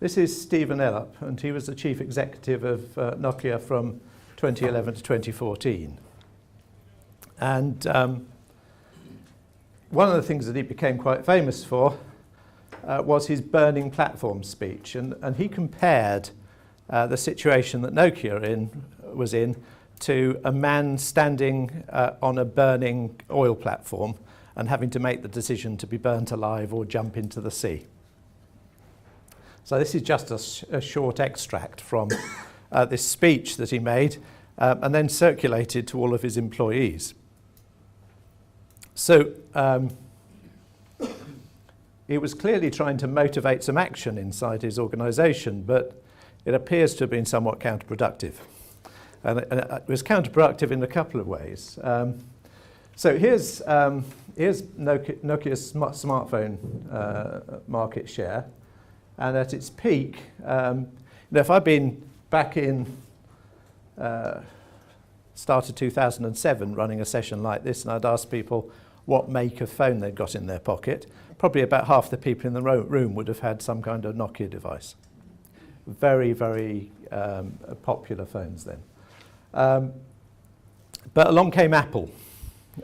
This is Stephen Ellup, and he was the chief executive of Nokia from 2011 to 2014. And one of the things that he became quite famous for was his burning platform speech. And he compared the situation that Nokia was in to a man standing on a burning oil platform and having to make the decision to be burnt alive or jump into the sea. So this is just a short extract from this speech that he made and then circulated to all of his employees. So he was clearly trying to motivate some action inside his organisation, but it appears to have been somewhat counterproductive. And it was counterproductive in a couple of ways. So here's Nokia's smartphone market share. And at its peak, if I'd been back in start of 2007 running a session like this, and I'd asked people what make of phone they'd got in their pocket, probably about half the people in the room would have had some kind of Nokia device. Very, very popular phones then. But along came Apple,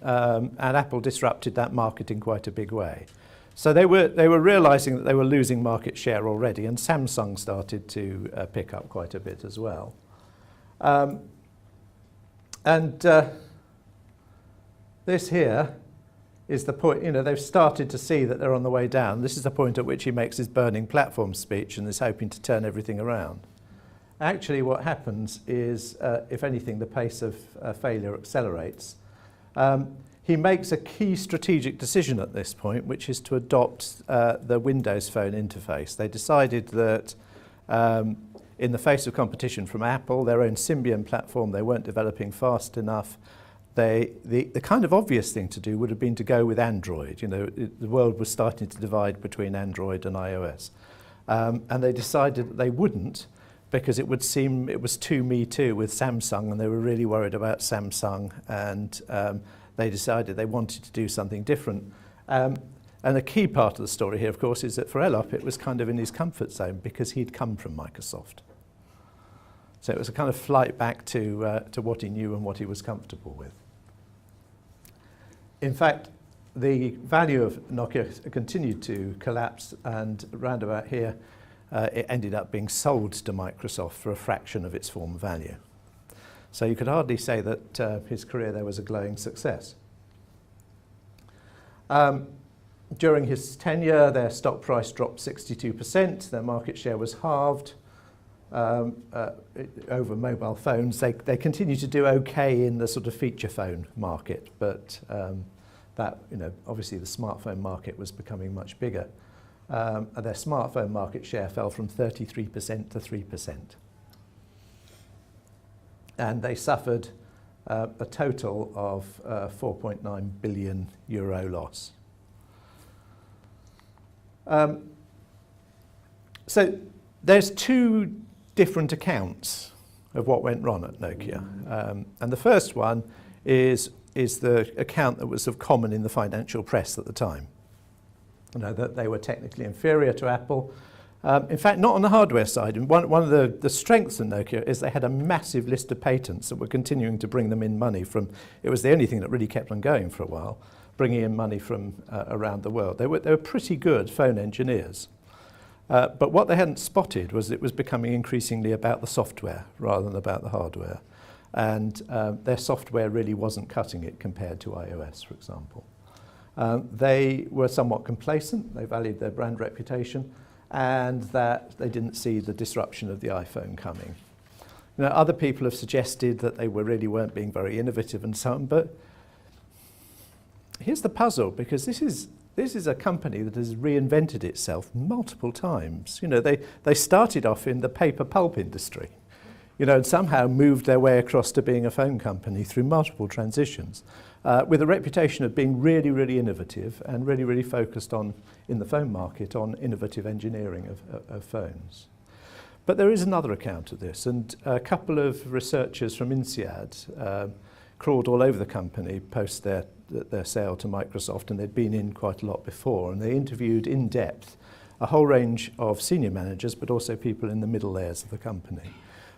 and Apple disrupted that market in quite a big way. So they were realizing that they were losing market share already, and Samsung started to pick up quite a bit as well. This here is the point, they've started to see that they're on the way down. This is the point at which he makes his burning platform speech and is hoping to turn everything around. Actually, what happens is, if anything, the pace of failure accelerates. He makes a key strategic decision at this point, which is to adopt the Windows Phone interface. They decided that in the face of competition from Apple, their own Symbian platform, they weren't developing fast enough. The kind of obvious thing to do would have been to go with Android. The world was starting to divide between Android and iOS. And they decided that they wouldn't, because it would seem it was too me too with Samsung, and they were really worried about Samsung, and they decided they wanted to do something different. And the key part of the story here, of course, is that for Ellup, it was kind of in his comfort zone because he'd come from Microsoft. So it was a kind of flight back to what he knew and what he was comfortable with. In fact, the value of Nokia continued to collapse, and around about here, it ended up being sold to Microsoft for a fraction of its former value. So you could hardly say that his career there was a glowing success. During his tenure, their stock price dropped 62%, their market share was halved over mobile phones. They continued to do okay in the sort of feature phone market, but obviously the smartphone market was becoming much bigger. And their smartphone market share fell from 33% to 3%. And they suffered a total of 4.9 billion euro loss. So there's two different accounts of what went wrong at Nokia. And the first one is the account that was of common in the financial press at the time. That they were technically inferior to Apple. In fact, not on the hardware side. And one of the strengths of Nokia is they had a massive list of patents that were continuing to bring them in money from, it was the only thing that really kept on going for a while, bringing in money from around the world. They were pretty good phone engineers. But what they hadn't spotted was it was becoming increasingly about the software rather than about the hardware. And their software really wasn't cutting it compared to iOS, for example. They were somewhat complacent. They valued their brand reputation, and that they didn't see the disruption of the iPhone coming. Other people have suggested that they really weren't being very innovative and so on, but here's the puzzle, because this is a company that has reinvented itself multiple times. They started off in the paper pulp industry, and somehow moved their way across to being a phone company through multiple transitions, with a reputation of being really, really innovative and really, really focused on, in the phone market, on innovative engineering of phones. But there is another account of this, and a couple of researchers from INSEAD crawled all over the company post their sale to Microsoft, and they'd been in quite a lot before, and they interviewed in depth a whole range of senior managers, but also people in the middle layers of the company.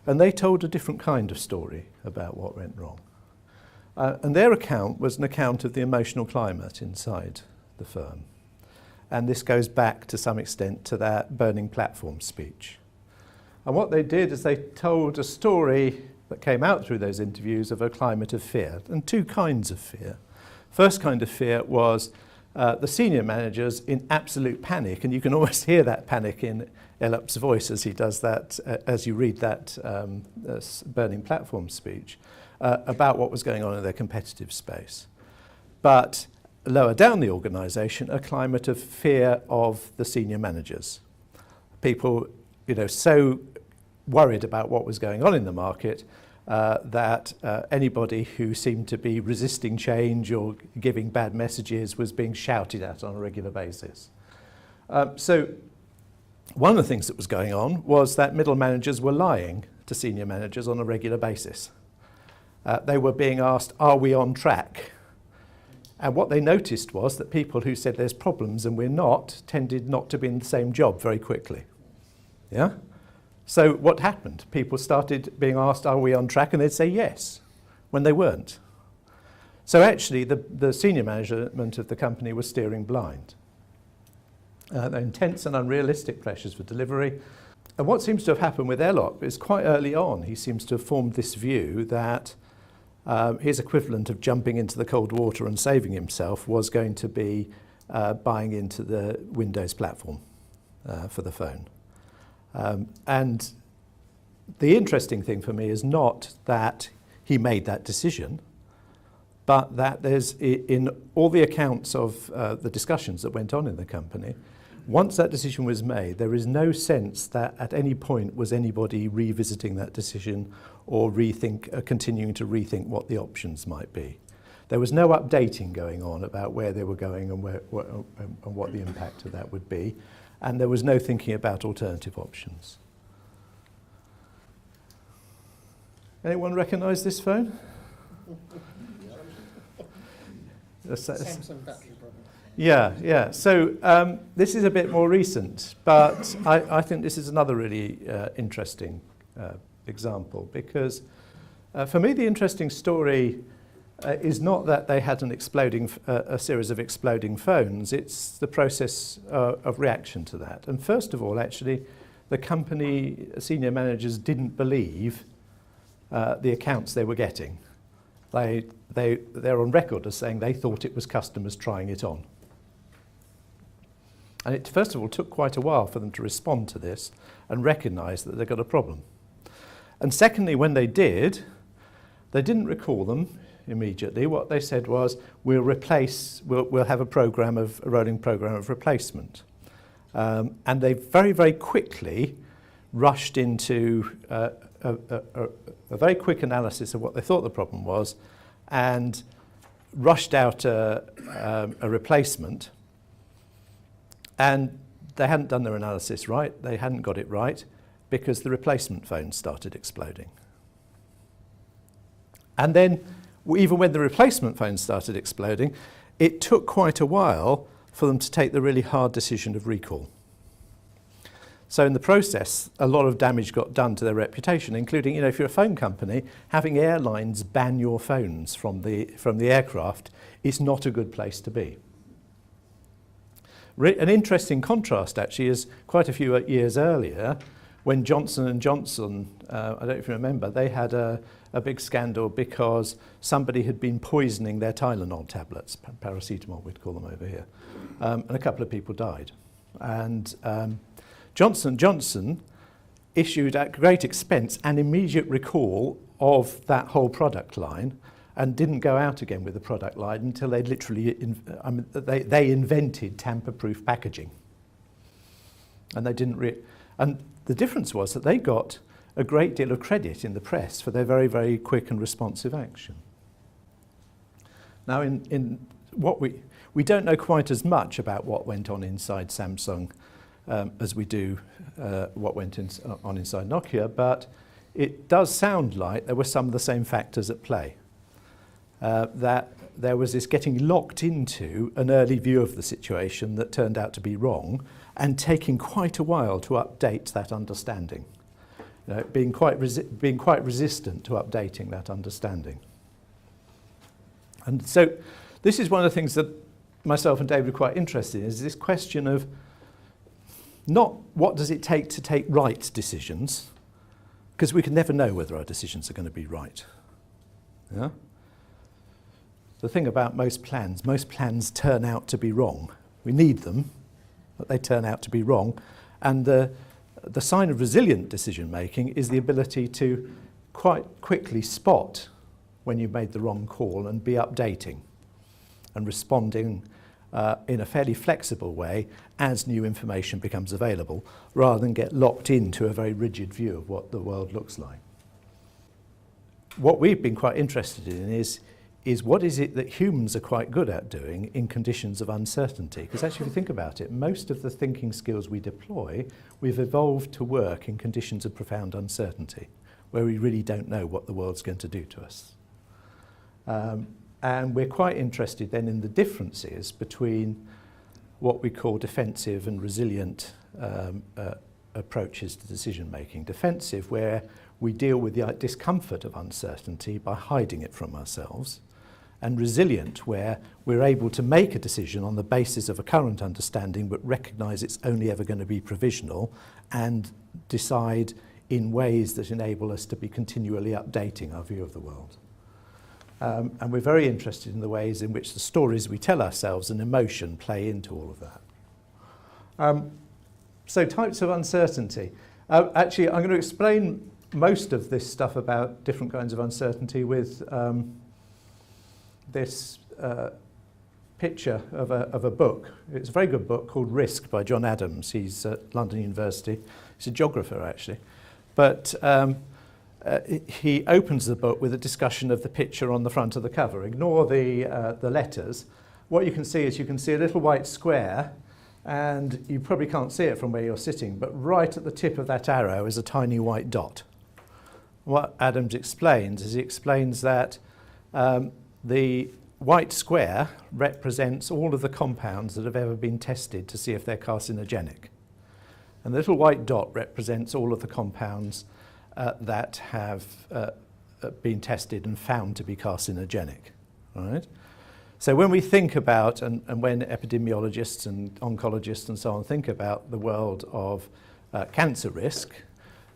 And they told a different kind of story about what went wrong. And their account was an account of the emotional climate inside the firm. And this goes back to some extent to that burning platform speech. And what they did is they told a story that came out through those interviews of a climate of fear, and two kinds of fear. First kind of fear was the senior managers in absolute panic, and you can almost hear that panic in Ellop's voice as he does that, as you read that burning platform speech, about what was going on in their competitive space. But lower down the organisation, a climate of fear of the senior managers. People, so worried about what was going on in the market that anybody who seemed to be resisting change or giving bad messages was being shouted at on a regular basis. So one of the things that was going on was that middle managers were lying to senior managers on a regular basis. They were being asked, are we on track? And what they noticed was that people who said there's problems and we're not tended not to be in the same job very quickly. Yeah? So what happened? People started being asked, are we on track? And they'd say yes, when they weren't. So actually, the senior management of the company was steering blind. The intense and unrealistic pressures for delivery. And what seems to have happened with Ellop is quite early on, he seems to have formed this view that his equivalent of jumping into the cold water and saving himself was going to be buying into the Windows platform for the phone. And the interesting thing for me is not that he made that decision, but that there's, in all the accounts of the discussions that went on in the company, once that decision was made, there is no sense that at any point was anybody revisiting that decision or continuing to rethink what the options might be. There was no updating going on about where they were going and what the impact of that would be. And there was no thinking about alternative options. Anyone recognise this phone? Samsung battery problem. Yeah. So this is a bit more recent, but I think this is another really interesting example, because for me the interesting story is not that they had a series of exploding phones. It's the process of reaction to that. And first of all, actually, the company senior managers didn't believe the accounts they were getting. They're on record as saying they thought it was customers trying it on. And it, first of all, took quite a while for them to respond to this and recognise that they've got a problem. And secondly, when they did, they didn't recall them immediately. What they said was, we'll have a rolling program of replacement. And they very, very quickly rushed into a very quick analysis of what they thought the problem was and rushed out a replacement. And they hadn't done their analysis right. They hadn't got it right because the replacement phones started exploding. And then, even when the replacement phones started exploding, it took quite a while for them to take the really hard decision of recall. So in the process, a lot of damage got done to their reputation, including, if you're a phone company, having airlines ban your phones from the aircraft is not a good place to be. An interesting contrast, actually, is quite a few years earlier, when Johnson & Johnson, I don't know if you remember, they had a big scandal because somebody had been poisoning their Tylenol tablets, paracetamol we'd call them over here, and a couple of people died. And Johnson & Johnson issued at great expense an immediate recall of that whole product line and didn't go out again with the product line until they literally, they invented tamper-proof packaging. And they didn't and the difference was that they got a great deal of credit in the press for their very, very quick and responsive action. Now, in what we don't know quite as much about what went on inside Samsung as we do what went on inside Nokia, but it does sound like there were some of the same factors at play. That there was this getting locked into an early view of the situation that turned out to be wrong, and taking quite a while to update that understanding. Being quite resistant to updating that understanding. And so this is one of the things that myself and David are quite interested in, is this question of not what does it take to take right decisions, because we can never know whether our decisions are going to be right. Yeah? The thing about most plans turn out to be wrong. We need them, but they turn out to be wrong. And the sign of resilient decision making is the ability to quite quickly spot when you've made the wrong call and be updating and responding in a fairly flexible way as new information becomes available, rather than get locked into a very rigid view of what the world looks like. What we've been quite interested in is what is it that humans are quite good at doing in conditions of uncertainty? Because actually, if you think about it, most of the thinking skills we deploy, we've evolved to work in conditions of profound uncertainty, where we really don't know what the world's going to do to us. And we're quite interested then in the differences between what we call defensive and resilient approaches to decision making. Defensive, where we deal with the discomfort of uncertainty by hiding it from ourselves, and resilient, where we're able to make a decision on the basis of a current understanding but recognise it's only ever going to be provisional, and decide in ways that enable us to be continually updating our view of the world. And we're very interested in the ways in which the stories we tell ourselves and emotion play into all of that. So types of uncertainty. Actually, I'm going to explain most of this stuff about different kinds of uncertainty with this picture of a book. It's a very good book called Risk by John Adams. He's at London University. He's a geographer, actually. But he opens the book with a discussion of the picture on the front of the cover. Ignore the letters. What you can see is a little white square, and you probably can't see it from where you're sitting, but right at the tip of that arrow is a tiny white dot. What Adams explains is he explains that the white square represents all of the compounds that have ever been tested to see if they're carcinogenic. And the little white dot represents all of the compounds that have been tested and found to be carcinogenic. Right? So when we think about, and when epidemiologists and oncologists and so on think about the world of cancer risk,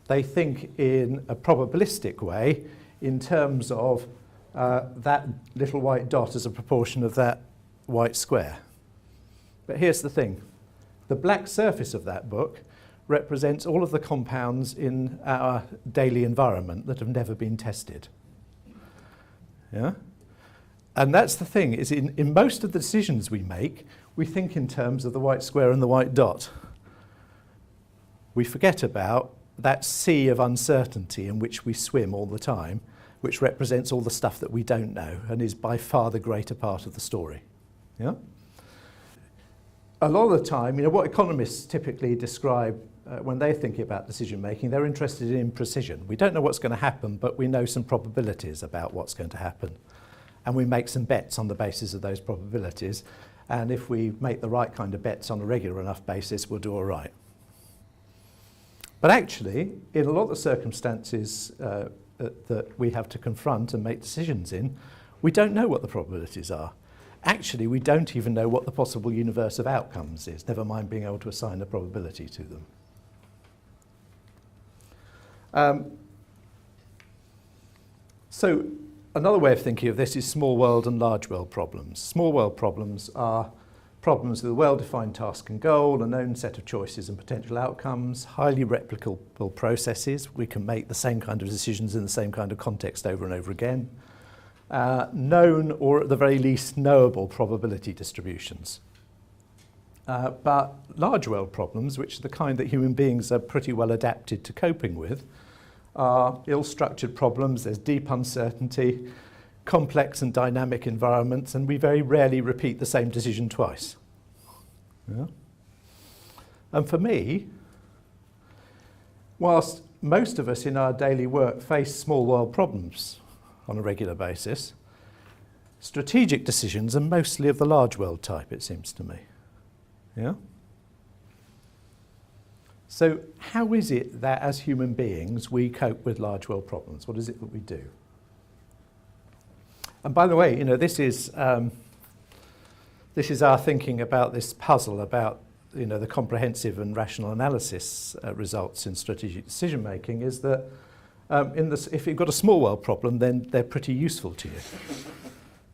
they think in a probabilistic way in terms of that little white dot as a proportion of that white square. But here's the thing. The black surface of that book represents all of the compounds in our daily environment that have never been tested. Yeah? And that's the thing, is in most of the decisions we make, we think in terms of the white square and the white dot. We forget about that sea of uncertainty in which we swim all the time, which represents all the stuff that we don't know and is by far the greater part of the story. Yeah? A lot of the time, what economists typically describe when they're thinking about decision making, they're interested in precision. We don't know what's going to happen, but we know some probabilities about what's going to happen. And we make some bets on the basis of those probabilities. And if we make the right kind of bets on a regular enough basis, we'll do all right. But actually, in a lot of the circumstances that we have to confront and make decisions in, we don't know what the probabilities are. Actually, we don't even know what the possible universe of outcomes is, never mind being able to assign a probability to them. So another way of thinking of this is small world and large world problems. Small world problems are problems with a well-defined task and goal, a known set of choices and potential outcomes, highly replicable processes. We can make the same kind of decisions in the same kind of context over and over again. Known, or at the very least knowable, probability distributions. But large world problems, which are the kind that human beings are pretty well adapted to coping with, are ill-structured problems. There's deep uncertainty, complex and dynamic environments, and we very rarely repeat the same decision twice. Yeah? And for me, whilst most of us in our daily work face small world problems on a regular basis, Strategic decisions are mostly of the large world type, it seems to me. Yeah? So how is it that as human beings we cope with large world problems? What is it that we do? And by the way, this is our thinking about this puzzle about the comprehensive and rational analysis results in strategic decision making is that if you've got a small world problem, then they're pretty useful to you.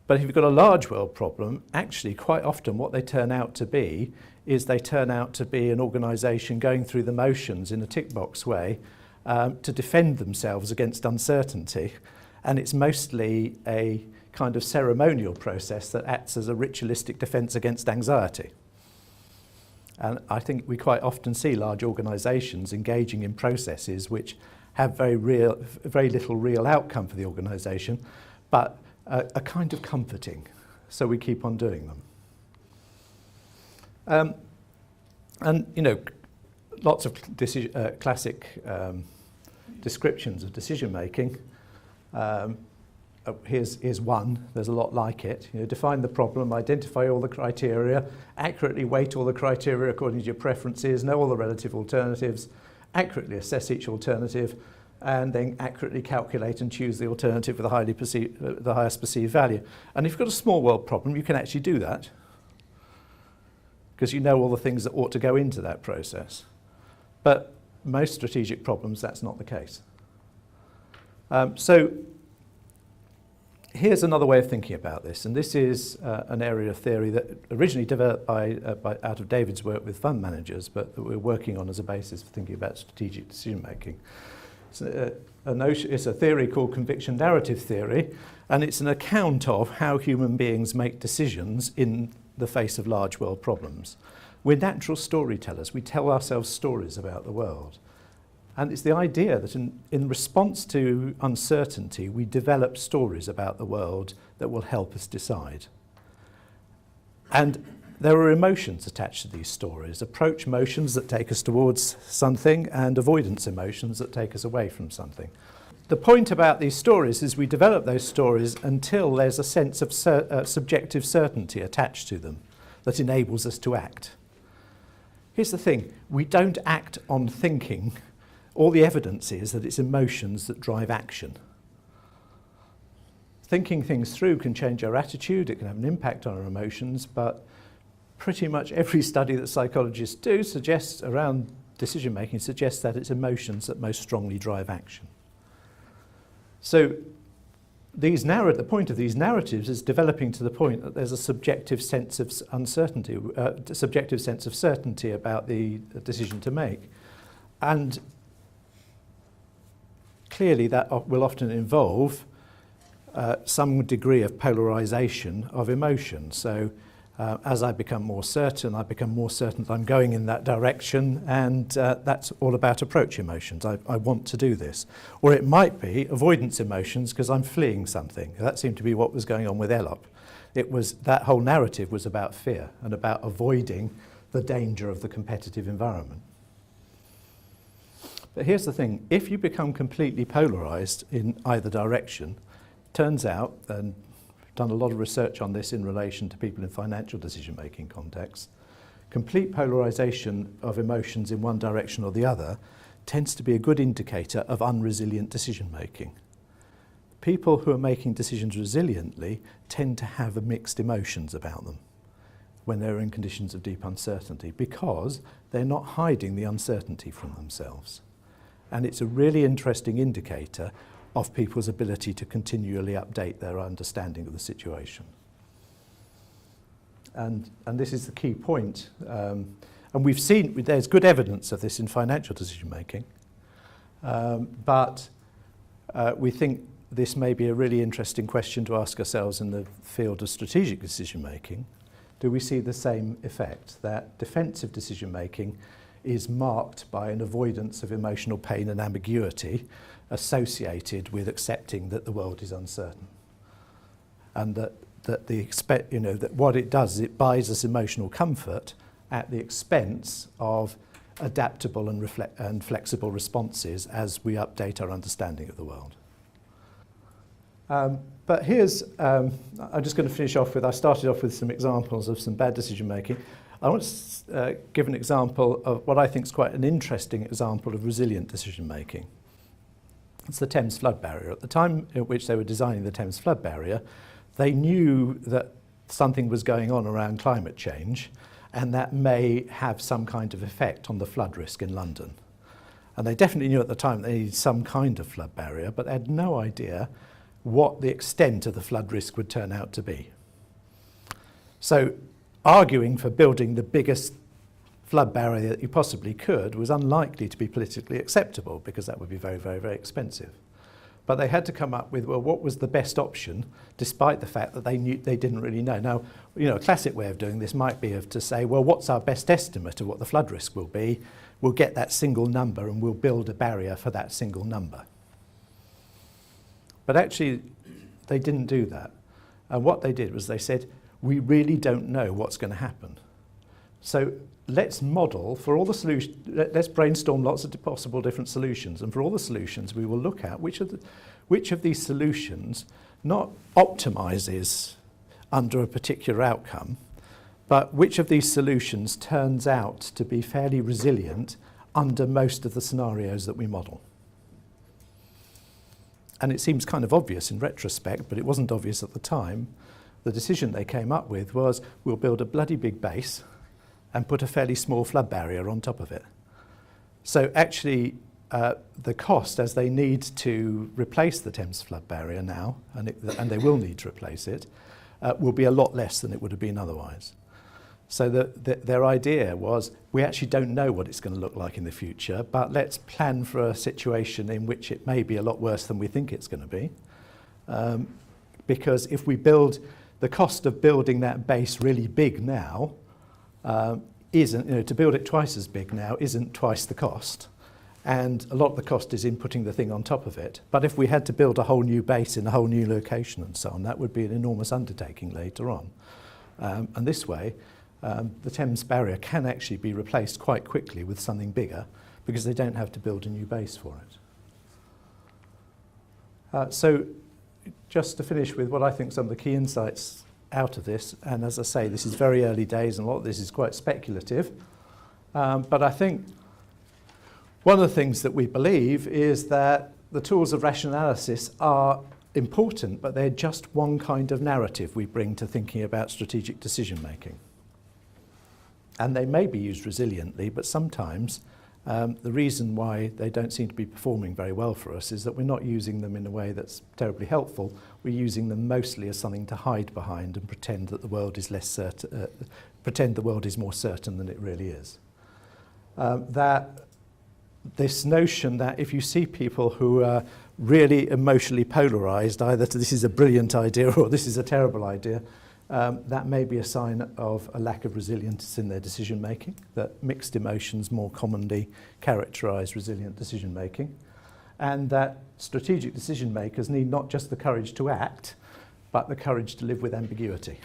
But if you've got a large world problem, actually quite often what they turn out to be is they turn out to be an organisation going through the motions in a tick box way to defend themselves against uncertainty. And it's mostly a kind of ceremonial process that acts as a ritualistic defence against anxiety. And I think we quite often see large organisations engaging in processes which have very little real outcome for the organisation, but are kind of comforting, so we keep on doing them. And lots of classic descriptions of decision making. Here's one. There's a lot like it. Define the problem, identify all the criteria, accurately weight all the criteria according to your preferences, know all the relative alternatives, accurately assess each alternative, and then accurately calculate and choose the alternative with the highest perceived value. And if you've got a small world problem, you can actually do that because you know all the things that ought to go into that process. But most strategic problems, that's not the case. So here's another way of thinking about this, and this is an area of theory that originally developed out of David's work with fund managers, but that we're working on as a basis for thinking about strategic decision making. It's a theory called conviction narrative theory, and it's an account of how human beings make decisions in the face of large world problems. We're natural storytellers. We tell ourselves stories about the world. And it's the idea that in response to uncertainty, we develop stories about the world that will help us decide. And there are emotions attached to these stories, approach motions that take us towards something and avoidance emotions that take us away from something. The point about these stories is we develop those stories until there's a sense of subjective certainty attached to them that enables us to act. Here's the thing, we don't act on thinking. All the evidence is that it's emotions that drive action. Thinking things through can change our attitude, it can have an impact on our emotions, but pretty much every study that psychologists do suggests around decision making suggests that it's emotions that most strongly drive action. So the point of these narratives is developing to the point that there's a subjective sense of uncertainty, subjective sense of certainty about the decision to make. And clearly that will often involve some degree of polarization of emotion. So as I become more certain that I'm going in that direction, and that's all about approach emotions. I want to do this. Or it might be avoidance emotions because I'm fleeing something. That seemed to be what was going on with Ellop. That whole narrative was about fear and about avoiding the danger of the competitive environment. But here's the thing, if you become completely polarized in either direction, turns out, and I've done a lot of research on this in relation to people in financial decision-making contexts, complete polarization of emotions in one direction or the other tends to be a good indicator of unresilient decision-making. People who are making decisions resiliently tend to have mixed emotions about them when they're in conditions of deep uncertainty because they're not hiding the uncertainty from themselves. And it's a really interesting indicator of people's ability to continually update their understanding of the situation. And this is the key point. And we've seen, there's good evidence of this in financial decision making, but we think this may be a really interesting question to ask ourselves in the field of strategic decision making. Do we see the same effect, that defensive decision making is marked by an avoidance of emotional pain and ambiguity associated with accepting that the world is uncertain, and that what it does is it buys us emotional comfort at the expense of adaptable and flexible responses as we update our understanding of the world. But here's, I'm just going to finish off with, I started off with some examples of some bad decision making. I want to give an example of what I think is quite an interesting example of resilient decision making. It's the Thames flood barrier. At the time at which they were designing the Thames flood barrier, they knew that something was going on around climate change, and that may have some kind of effect on the flood risk in London. And they definitely knew at the time they needed some kind of flood barrier, but they had no idea what the extent of the flood risk would turn out to be. So arguing for building the biggest flood barrier that you possibly could was unlikely to be politically acceptable, because that would be very, very, very expensive. But they had to come up with, well, what was the best option, despite the fact that they didn't really know. Now, you know, a classic way of doing this might be to say, well, what's our best estimate of what the flood risk will be? We'll get that single number and we'll build a barrier for that single number. But actually, they didn't do that. And what they did was they said, we really don't know what's going to happen. So let's model for all the solutions, let's brainstorm lots of possible different solutions. And for all the solutions, we will look at which of these solutions not optimizes under a particular outcome, but which of these solutions turns out to be fairly resilient under most of the scenarios that we model. And it seems kind of obvious in retrospect, but it wasn't obvious at the time. The decision they came up with was, we'll build a bloody big base and put a fairly small flood barrier on top of it. So actually, the cost, as they need to replace the Thames flood barrier now, and they will need to replace it, will be a lot less than it would have been otherwise. So their idea was, we actually don't know what it's going to look like in the future, but let's plan for a situation in which it may be a lot worse than we think it's going to be. Because if we build, the cost of building that base really big now isn't, you know, to build it twice as big now isn't twice the cost. And a lot of the cost is in putting the thing on top of it. But if we had to build a whole new base in a whole new location and so on, that would be an enormous undertaking later on. And this way, the Thames barrier can actually be replaced quite quickly with something bigger, because they don't have to build a new base for it. So just to finish with what I think some of the key insights out of this, and as I say, this is very early days and a lot of this is quite speculative, but I think one of the things that we believe is that the tools of rational analysis are important, but they're just one kind of narrative we bring to thinking about strategic decision making. And they may be used resiliently, but sometimes the reason why they don't seem to be performing very well for us is that we're not using them in a way that's terribly helpful. We're using them mostly as something to hide behind and pretend that the world is less certain, pretend the world is more certain than it really is. That this notion that if you see people who are really emotionally polarized, either to this is a brilliant idea or this is a terrible idea, that may be a sign of a lack of resilience in their decision making, that mixed emotions more commonly characterize resilient decision making, and that strategic decision makers need not just the courage to act, but the courage to live with ambiguity.